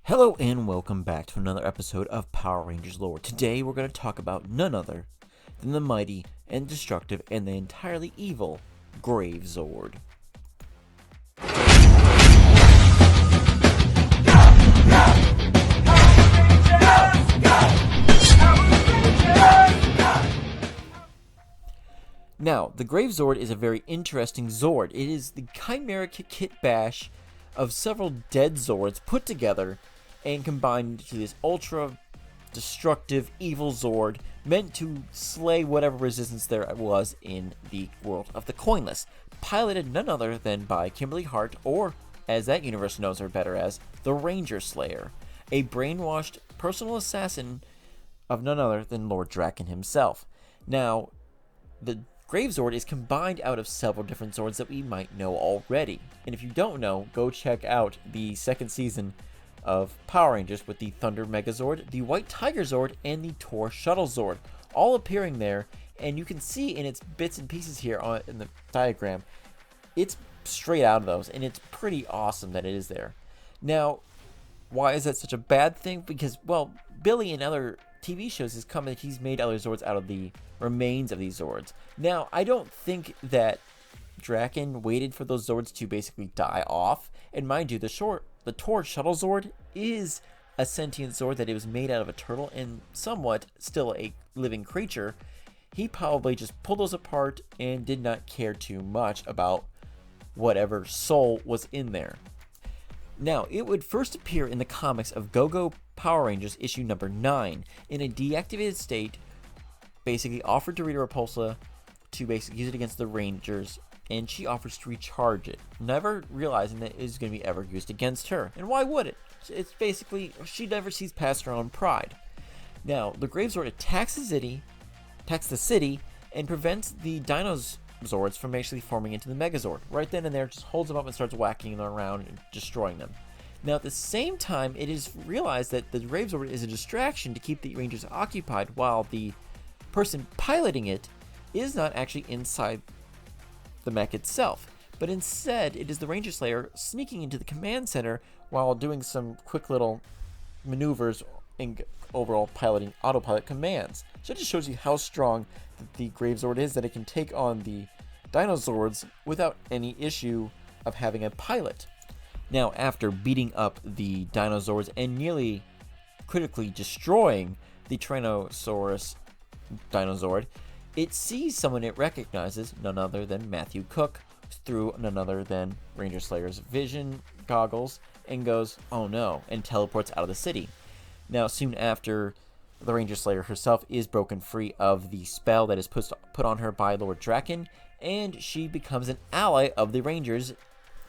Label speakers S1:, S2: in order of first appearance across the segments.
S1: Hello and welcome back to another episode of Power Rangers Lore. Today we're going to talk about none other than the mighty and destructive and the entirely evil Gravezord. Now, the Gravezord is a very interesting Zord. It is the chimeric kit bash of several dead Zords put together and combined to this ultra destructive evil Zord meant to slay whatever resistance there was in the world of the Coinless, piloted none other than by Kimberly Hart, or as that universe knows her better as, the Ranger Slayer, a brainwashed personal assassin of none other than Lord Drakkon himself. Now, the Gravezord is combined out of several different Zords that we might know already. And if you don't know, go check out the second season of Power Rangers with the Thunder Megazord, the White Tiger Zord, and the Tor Shuttle Zord, all appearing there. And you can see in its bits and pieces here in the diagram, it's straight out of those, and it's pretty awesome that it is there. Now, why is that such a bad thing? Because, well, Billy in other TV shows has come and he's made other Zords out of the remains of these Zords. Now, I don't think that Drakkon waited for those Zords to basically die off. And mind you, the Tor Shuttle Zord is a sentient Zord that it was made out of a turtle and somewhat still a living creature. He probably just pulled those apart and did not care too much about whatever soul was in there. Now, it would first appear in the comics of Go-Go Power Rangers issue number 9 in a deactivated state, basically offered to Rita Repulsa to basically use it against the Rangers, and she offers to recharge it, never realizing that it is going to be ever used against her. And why would it? It's basically, she never sees past her own pride. Now, the Gravezord attacks the city, and prevents the Zords from basically forming into the Megazord. Right then and there, just holds them up and starts whacking them around and destroying them. Now, at the same time, it is realized that the Gravezord is a distraction to keep the Rangers occupied, while the person piloting it is not actually inside the mech itself, but instead it is the Ranger Slayer sneaking into the command center while doing some quick little maneuvers and overall piloting autopilot commands. So it just shows you how strong the Gravezord is, that it can take on the Zords without any issue of having a pilot. Now, after beating up the Zords and nearly critically destroying the Tyrannosaurus Dinozord, it sees someone it recognizes, none other than Matthew Cook, through none other than Ranger Slayer's vision goggles, and goes, "Oh no," and teleports out of the city. Now, soon after, the Ranger Slayer herself is broken free of the spell that is put on her by Lord Drakkon, and she becomes an ally of the Rangers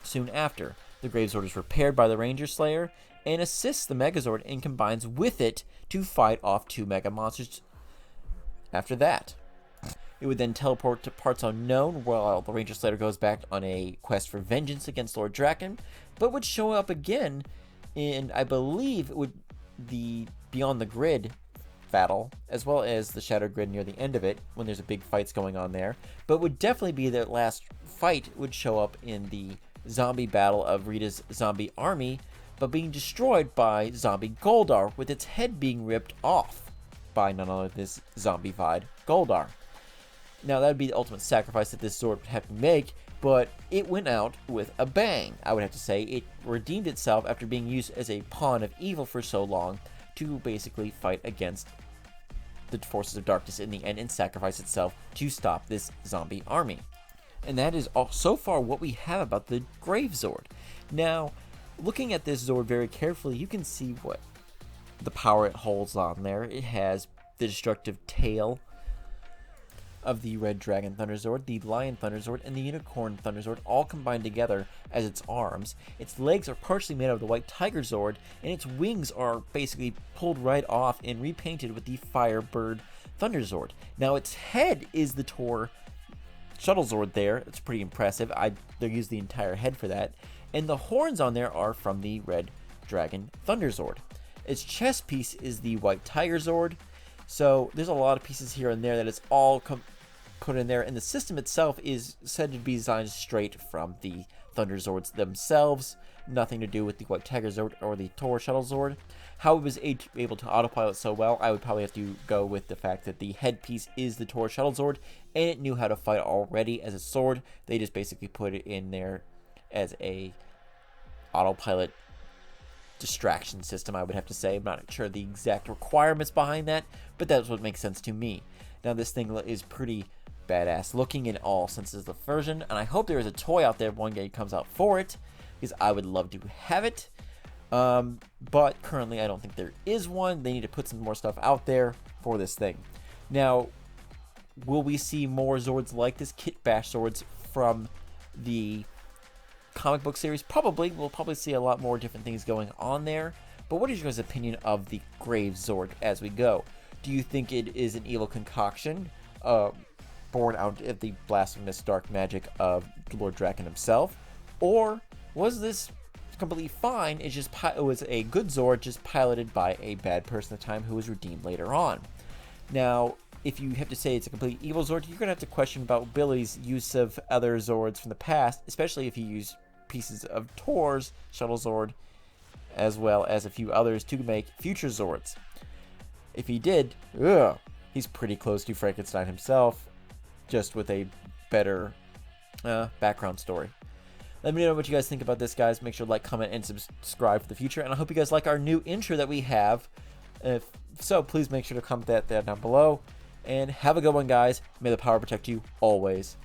S1: soon after. The Gravezord is repaired by the Ranger Slayer and assists the Megazord and combines with it to fight off two Mega Monsters after that. It would then teleport to parts unknown while the Ranger Slayer goes back on a quest for vengeance against Lord Drakkon, but would show up again in, I believe, it would the Beyond the Grid battle, as well as the Shattered Grid near the end of it, when there's a big fights going on there, but would definitely be the last fight would show up in the zombie battle of Rita's zombie army, but being destroyed by zombie Goldar, with its head being ripped off by none other than this zombified Goldar. Now, that would be the ultimate sacrifice that this Zord would have to make, but it went out with a bang. I would have to say it redeemed itself after being used as a pawn of evil for so long to basically fight against the forces of darkness in the end and sacrifice itself to stop this zombie army. And that is all so far what we have about the Gravezord. Now, looking at this Zord very carefully, you can see what the power it holds on there. It has the destructive tail of the Red Dragon Thunderzord, the Lion Thunderzord, and the Unicorn Thunderzord all combined together as its arms. Its legs are partially made out of the White Tiger Zord, and its wings are basically pulled right off and repainted with the Firebird Thunderzord. Now, its head is the Tor Shuttle Zord there. It's pretty impressive. They used the entire head for that. And the horns on there are from the Red Dragon Thunderzord. Its chest piece is the White Tiger Zord. So there's a lot of pieces here and there that it's all put put in there, and the system itself is said to be designed straight from the Thunder Zords themselves. Nothing to do with the White Tiger Zord or the Tor Shuttle Zord. How it was able to autopilot so well, I would probably have to go with the fact that the headpiece is the Tor Shuttle Zord, and it knew how to fight already as a sword. They just basically put it in there as a autopilot distraction system, I would have to say. I'm not sure the exact requirements behind that, but that's what makes sense to me. Now, this thing is pretty badass looking in all senses of the version, and I hope there is a toy out there one day comes out for it, because I would love to have it. But currently I don't think there is one. They need to put some more stuff out there for this thing. Now, will we see more Zords like this, Kit Bash Zords, from the comic book series? Probably. We'll probably see a lot more different things going on there. But what is your guys' opinion of the Gravezord as we go? Do you think it is an evil concoction born out of the blasphemous dark magic of Lord Drakkon himself? Or was this completely fine? It was a good Zord, just piloted by a bad person at the time who was redeemed later on. Now, if you have to say it's a complete evil Zord, you're going to have to question about Billy's use of other Zords from the past, especially if he used pieces of Tor's Shuttle Zord, as well as a few others to make future Zords. If he did, he's pretty close to Frankenstein himself, just with a better background story. Let me know what you guys think about this, guys. Make sure to like, comment, and subscribe for the future. And I hope you guys like our new intro that we have. If so, please make sure to comment that down below. And have a good one, guys. May the power protect you always.